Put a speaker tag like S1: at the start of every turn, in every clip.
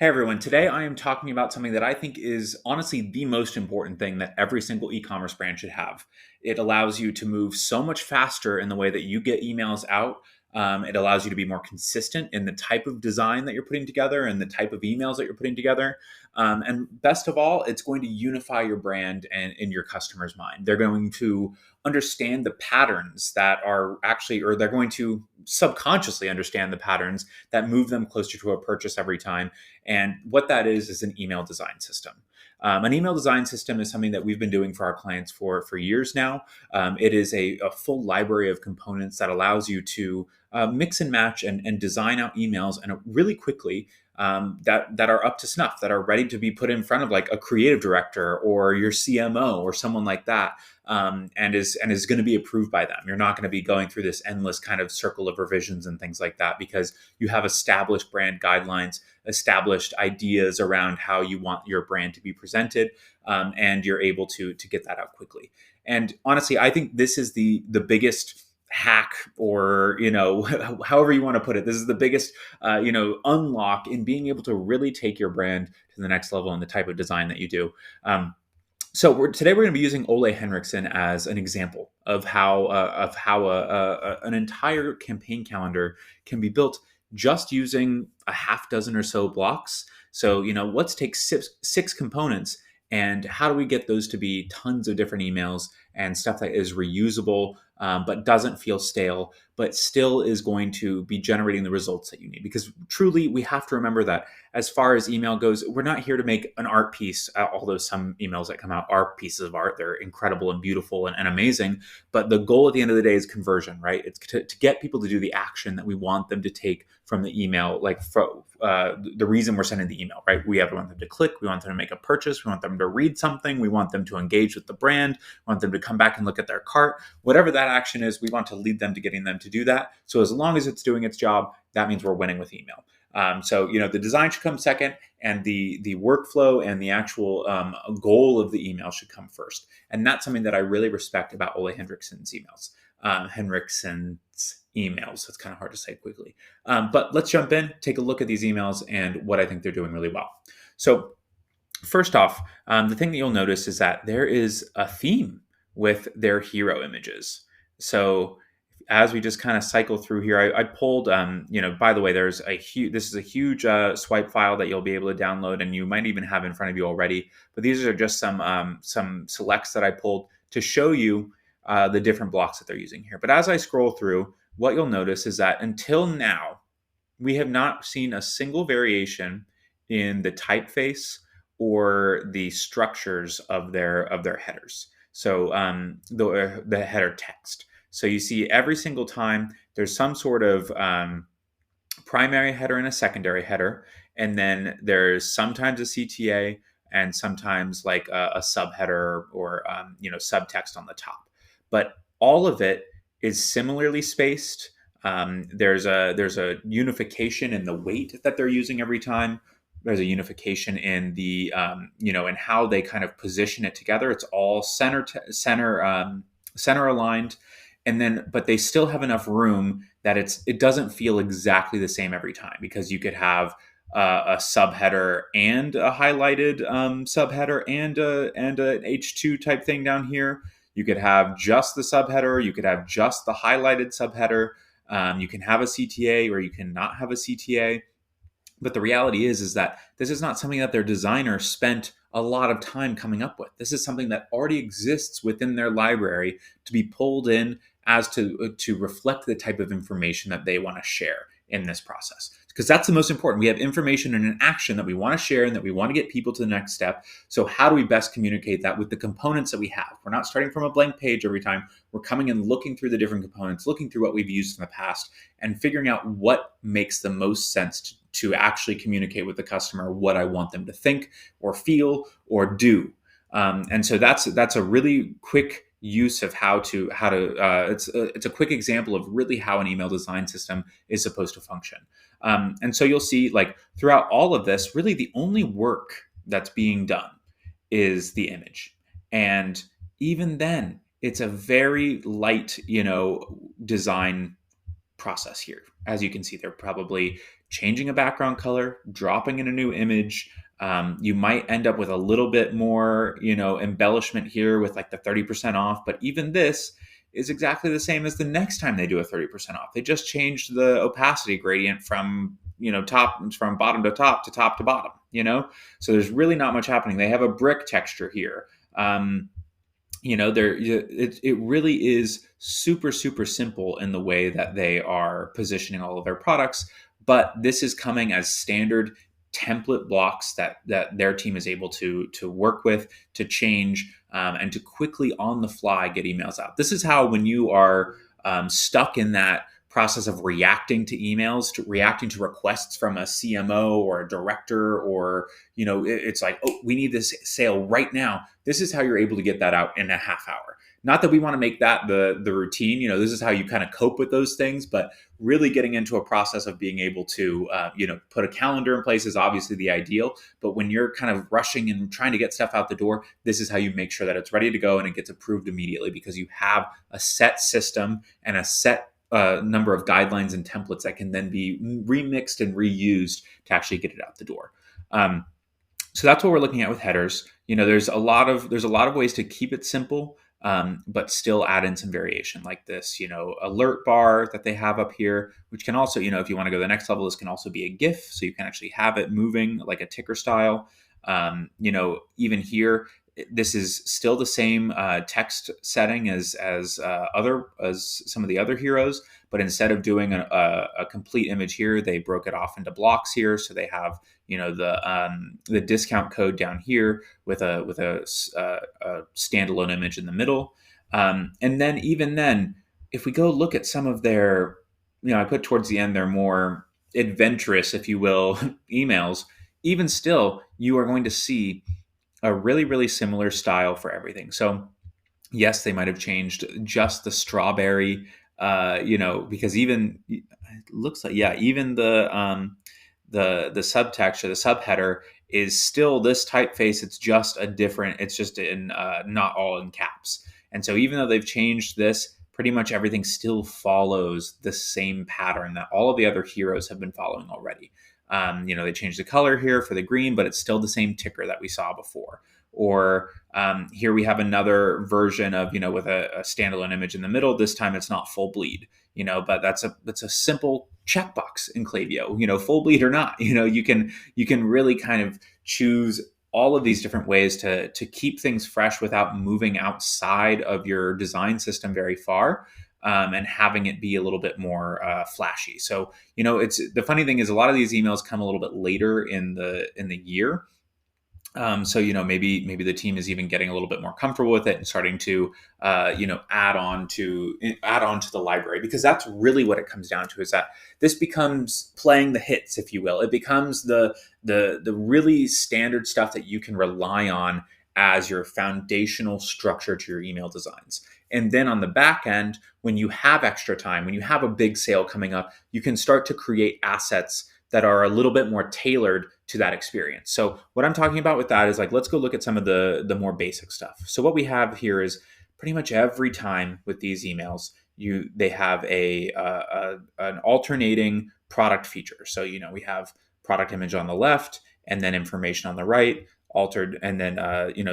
S1: Hey everyone, today I am talking about something that I think is honestly the most important thing that every single e commerce brand should have. It allows you to move so much faster in the way that you get emails out. It allows you to be more consistent in the type of design that you're putting together and the type of emails that you're putting together. And best of all, it's going to unify your brand and in your customer's mind. They're going to understand the patterns that are actually, or they're going to subconsciously understand the patterns that move them closer to a purchase every time. And what that is an email design system. An email design system is something that we've been doing for our clients for years now. It is a full library of components that allows you to mix and match and design out emails and really quickly that are up to snuff, that are ready to be put in front of like a creative director or your CMO or someone like that, and is going to be approved by them. You're not going to be going through this endless kind of circle of revisions and things like that because you have established brand guidelines, established ideas around how you want your brand to be presented, and you're able to get that out quickly. And honestly, I think this is the biggest hack, or however you want to put it. This is the biggest unlock in being able to really take your brand to the next level in the type of design that you do. Today we're going to be using Ole Henriksen as an example of how an entire campaign calendar can be built just using a half dozen or so blocks. So let's take six components, and how do we get those to be tons of different emails and stuff that is reusable, but doesn't feel stale, but still is going to be generating the results that you need. Because truly, we have to remember that as far as email goes, we're not here to make an art piece, although some emails that come out are pieces of art. They're incredible and beautiful and amazing. But the goal at the end of the day is conversion, right? It's to get people to do the action that we want them to take from the email, like the reason we're sending the email, right? We want them to click. We want them to make a purchase. We want them to read something. We want them to engage with the brand. We want them to come back and look at their cart. Whatever that action is, we want to lead them to getting them to do that. So as long as it's doing its job, that means we're winning with email. The design should come second, and the workflow and the actual goal of the email should come first. And that's something that I really respect about Ole Henriksen's emails. It's kind of hard to say quickly. But let's jump in, take a look at these emails and what I think they're doing really well. So first off, the thing that you'll notice is that there is a theme with their hero images. So as we just kind of cycle through here, I pulled, by the way, this is a huge swipe file that you'll be able to download, and you might even have in front of you already. But these are just some selects that I pulled to show you the different blocks that they're using here. But as I scroll through, what you'll notice is that until now, we have not seen a single variation in the typeface or the structures of their headers. So the header text. So you see every single time there's some sort of primary header and a secondary header, and then there's sometimes a CTA and sometimes like a subheader or subtext on the top. But all of it is similarly spaced. There's a unification in the weight that they're using every time. There's a unification in the in how they kind of position it together. It's all center aligned, and then but they still have enough room that it doesn't feel exactly the same every time, because you could have a subheader and a highlighted subheader and an H2 type thing down here. You could have just the subheader. You could have just the highlighted subheader. You can have a CTA or you can not have a CTA. But the reality is that this is not something that their designer spent a lot of time coming up with. This is something that already exists within their library to be pulled in as to reflect the type of information that they want to share in this process. Because that's the most important. We have information and an action that we want to share and that we want to get people to the next step. So how do we best communicate that with the components that we have? We're not starting from a blank page every time. We're coming and looking through the different components, looking through what we've used in the past, and figuring out what makes the most sense to actually communicate with the customer what I want them to think or feel or do. And so that's a really quick use of how to it's a quick example of really how an email design system is supposed to function. And so you'll see, like, throughout all of this, really the only work that's being done is the image. And even then, it's a very light, design process here. As you can see, they're probably changing a background color, dropping in a new image. You might end up with a little bit more, embellishment here with like the 30% off. But even this is exactly the same as the next time they do a 30% off. They just changed the opacity gradient from, from bottom to top to bottom. So there's really not much happening. They have a brick texture here. It really is super, super simple in the way that they are positioning all of their products. But this is coming as standard template blocks that their team is able to work with, to change, and to quickly on the fly get emails out. This is how, when you are stuck in that process of reacting to emails, to reacting to requests from a CMO or a director, or it's like, oh, we need this sale right now. This is how you're able to get that out in a half hour. Not that we want to make that the routine. This is how you kind of cope with those things, but really getting into a process of being able to put a calendar in place is obviously the ideal. But when you're kind of rushing and trying to get stuff out the door, this is how you make sure that it's ready to go and it gets approved immediately, because you have a set system and a set number of guidelines and templates that can then be remixed and reused to actually get it out the door. So that's what we're looking at with headers. There's a lot of ways to keep it simple, but still add in some variation, like this, alert bar that they have up here, which can also, if you want to go to the next level, this can also be a GIF, so you can actually have it moving like a ticker style. Even here, this is still the same text setting as some of the other heroes, but instead of doing a complete image here, they broke it off into blocks here. So they have the discount code down here with a standalone image in the middle, and then even then, if we go look at some of their, I put towards the end their more adventurous, if you will, emails. Even still, you are going to see a really, really similar style for everything. So yes, they might have changed just the strawberry, because even it looks like, even the subtext or the subheader is still this typeface. It's just in not all in caps. And so even though they've changed this, pretty much everything still follows the same pattern that all of the other heroes have been following already. They changed the color here for the green, but it's still the same ticker that we saw before. Or here we have another version of, with a standalone image in the middle. This time it's not full bleed, but that's a simple checkbox in Klaviyo, full bleed or not. You can really kind of choose all of these different ways to keep things fresh without moving outside of your design system very far. And having it be a little bit more flashy. So, it's the funny thing is, a lot of these emails come a little bit later in the year. So, maybe the team is even getting a little bit more comfortable with it and starting to add on to the library, because that's really what it comes down to, is that this becomes playing the hits, if you will. It becomes the really standard stuff that you can rely on as your foundational structure to your email designs. And then on the back end, when you have extra time, when you have a big sale coming up, you can start to create assets that are a little bit more tailored to that experience. So what I'm talking about with that is, like, let's go look at some of the more basic stuff. So what we have here is pretty much every time with these emails, they have an alternating product feature. So, we have product image on the left and then information on the right, altered, and then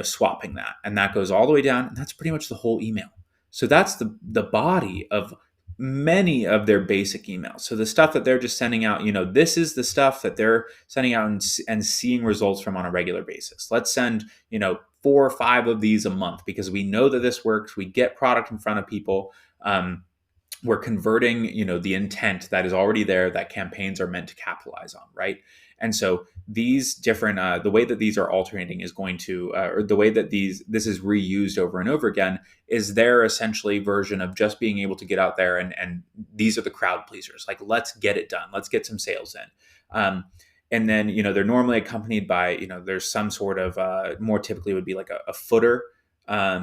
S1: swapping that. And that goes all the way down, and that's pretty much the whole email. So that's the body of many of their basic emails. So the stuff that they're just sending out, this is the stuff that they're sending out and seeing results from on a regular basis. Let's send, 4 or 5 of these a month, because we know that this works. We get product in front of people. We're converting, the intent that is already there that campaigns are meant to capitalize on, right? And so these different, the way that these are alternating is going to, or the way that this is reused over and over again, is their essentially version of just being able to get out there and these are the crowd pleasers. Like, let's get it done. Let's get some sales in. And then, they're normally accompanied by, there's some sort of, more typically would be like a footer. I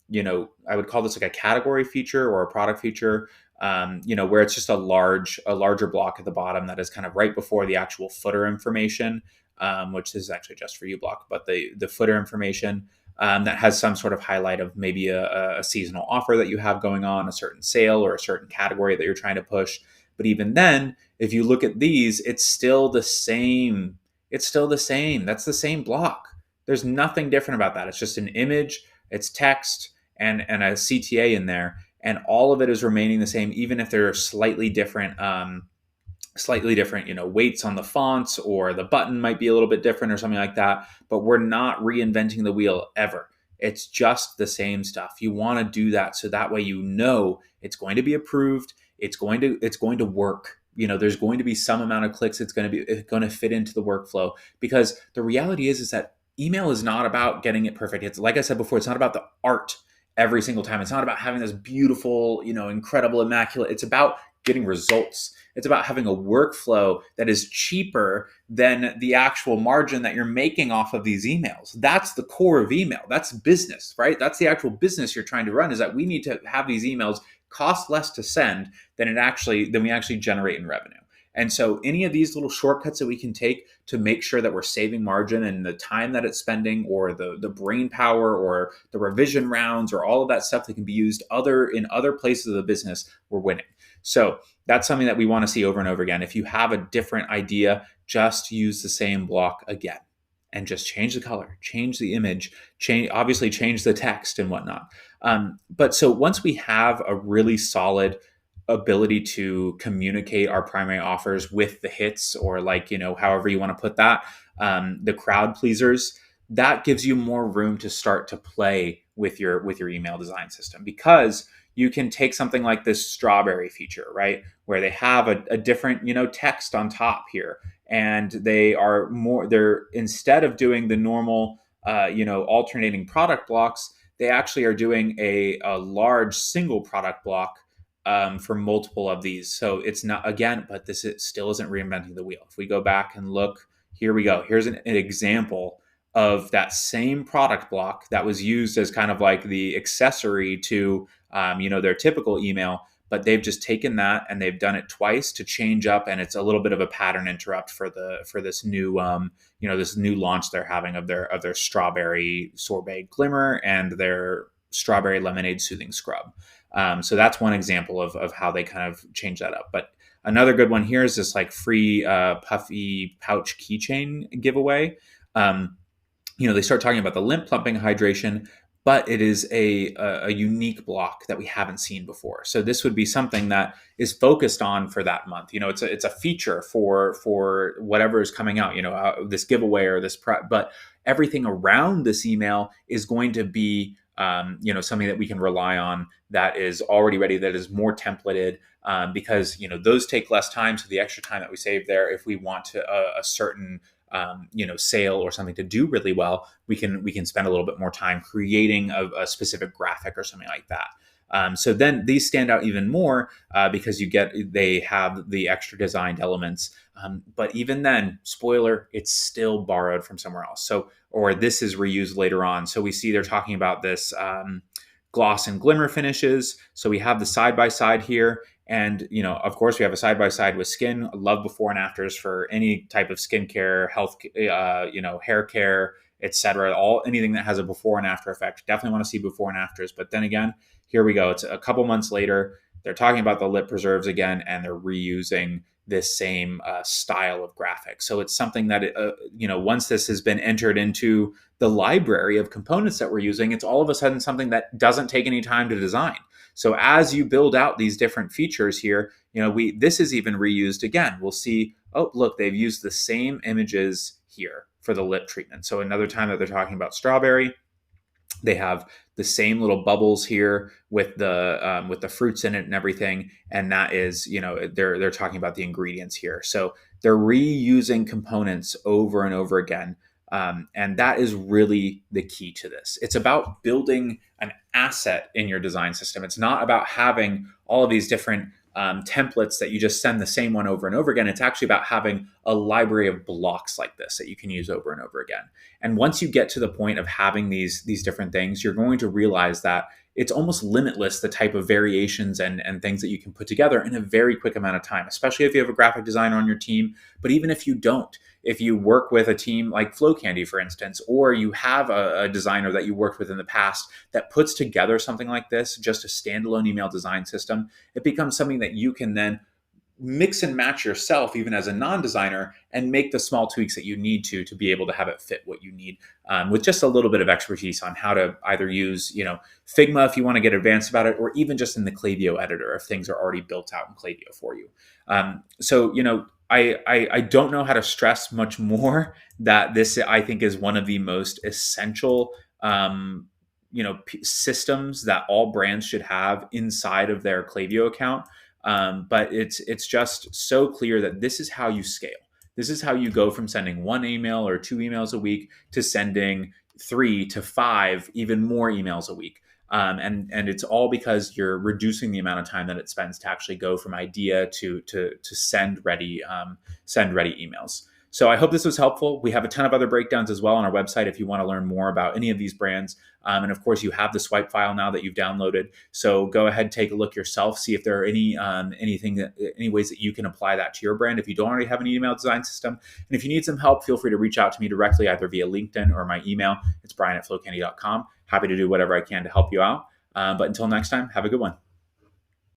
S1: would call this like a category feature or a product feature. Where it's just a larger block at the bottom that is kind of right before the actual footer information, which is actually just for you block, but the footer information that has some sort of highlight of maybe a seasonal offer that you have going on, a certain sale or a certain category that you're trying to push. But even then, if you look at these, it's still the same. It's still the same. That's the same block. There's nothing different about that. It's just an image, it's text, and a CTA in there, and all of it is remaining the same, even if there are slightly different, weights on the fonts, or the button might be a little bit different or something like that. But we're not reinventing the wheel ever. It's just the same stuff. You want to do that so that way it's going to be approved. It's going to work. There's going to be some amount of clicks. It's going to fit into the workflow, because the reality is that email is not about getting it perfect. It's, like I said before, it's not about the art every single time. It's not about having this beautiful, incredible, immaculate. It's about getting results. It's about having a workflow that is cheaper than the actual margin that you're making off of these emails. That's the core of email. That's business, right? That's the actual business you're trying to run, is that we need to have these emails cost less to send than we actually generate in revenue. And so any of these little shortcuts that we can take to make sure that we're saving margin and the time that it's spending, or the brain power, or the revision rounds, or all of that stuff that can be used in other places of the business, we're winning. So that's something that we want to see over and over again. If you have a different idea, just use the same block again, and just change the color, change the image, obviously change the text and whatnot. But so once we have a really solid ability to communicate our primary offers with the hits, or however you want to put that, the crowd pleasers, that gives you more room to start to play with your email design system, because you can take something like this strawberry feature, right, where they have a different text on top here, and they're, instead of doing the normal alternating product blocks, they actually are doing a large single product block for multiple of these. So it's not, again, but still isn't reinventing the wheel. If we go back and look, here we go. Here's an example of that same product block that was used as kind of like the accessory to their typical email, but they've just taken that and they've done it twice to change up, and it's a little bit of a pattern interrupt for this new this new launch they're having of their strawberry sorbet glimmer and their strawberry lemonade soothing scrub. So that's one example of how they kind of change that up. But another good one here is this free puffy pouch keychain giveaway. They start talking about the lint plumping hydration, but it is a unique block that we haven't seen before. So this would be something that is focused on for that month. It's a feature for whatever is coming out. This giveaway or this but everything around this email is going to be something that we can rely on, that is already ready, that is more templated, because those take less time. So the extra time that we save there, if we want to a certain sale or something to do really well, we can spend a little bit more time creating a specific graphic or something like that. So then these stand out even more because they have the extra designed elements. But even then, spoiler, it's still borrowed from somewhere else. Or this is reused later on. So we see they're talking about this gloss and glimmer finishes. So we have the side-by-side here. And, of course, we have a side-by-side with skin. I love before and afters for any type of skincare, health, hair care, etc. Anything that has a before and after effect. Definitely want to see before and afters. But then again, here we go. It's a couple months later. They're talking about the lip preserves again, and they're reusing this same style of graphic. So it's something that, once this has been entered into the library of components that we're using, it's all of a sudden something that doesn't take any time to design. So as you build out these different features here, this is even reused again. We'll see, oh, look, they've used the same images here for the lip treatment. So another time that they're talking about strawberry, they have the same little bubbles here with the fruits in it and everything, and that is, they're talking about the ingredients here. So they're reusing components over and over again, and that is really the key to this. It's about building an asset in your design system. It's not about having all of these different templates that you just send the same one over and over again. It's actually about having a library of blocks like this that you can use over and over again. And once you get to the point of having these different things, you're going to realize that it's almost limitless, the type of variations and things that you can put together in a very quick amount of time, especially if you have a graphic designer on your team. But even if you don't, if you work with a team like Flow Candy, for instance, or you have a designer that you worked with in the past that puts together something like this, just a standalone email design system, it becomes something that you can then mix and match yourself even as a non-designer and make the small tweaks that you need to be able to have it fit what you need, with just a little bit of expertise on how to either use Figma if you want to get advanced about it, or even just in the Klaviyo editor if things are already built out in Klaviyo for you. So I don't know how to stress much more that this, I think, is one of the most essential systems that all brands should have inside of their Klaviyo account. But it's just so clear that this is how you scale. This is how you go from sending one email or two emails a week to sending 3 to 5, even more emails a week. And it's all because you're reducing the amount of time that it spends to actually go from idea to send ready emails. So I hope this was helpful. We have a ton of other breakdowns as well on our website if you want to learn more about any of these brands. And of course, you have the swipe file now that you've downloaded. So go ahead, take a look yourself, see if there are any ways that you can apply that to your brand if you don't already have an email design system. And if you need some help, feel free to reach out to me directly, either via LinkedIn or my email. It's brian@flowcandy.com. Happy to do whatever I can to help you out. But until next time, have a good one.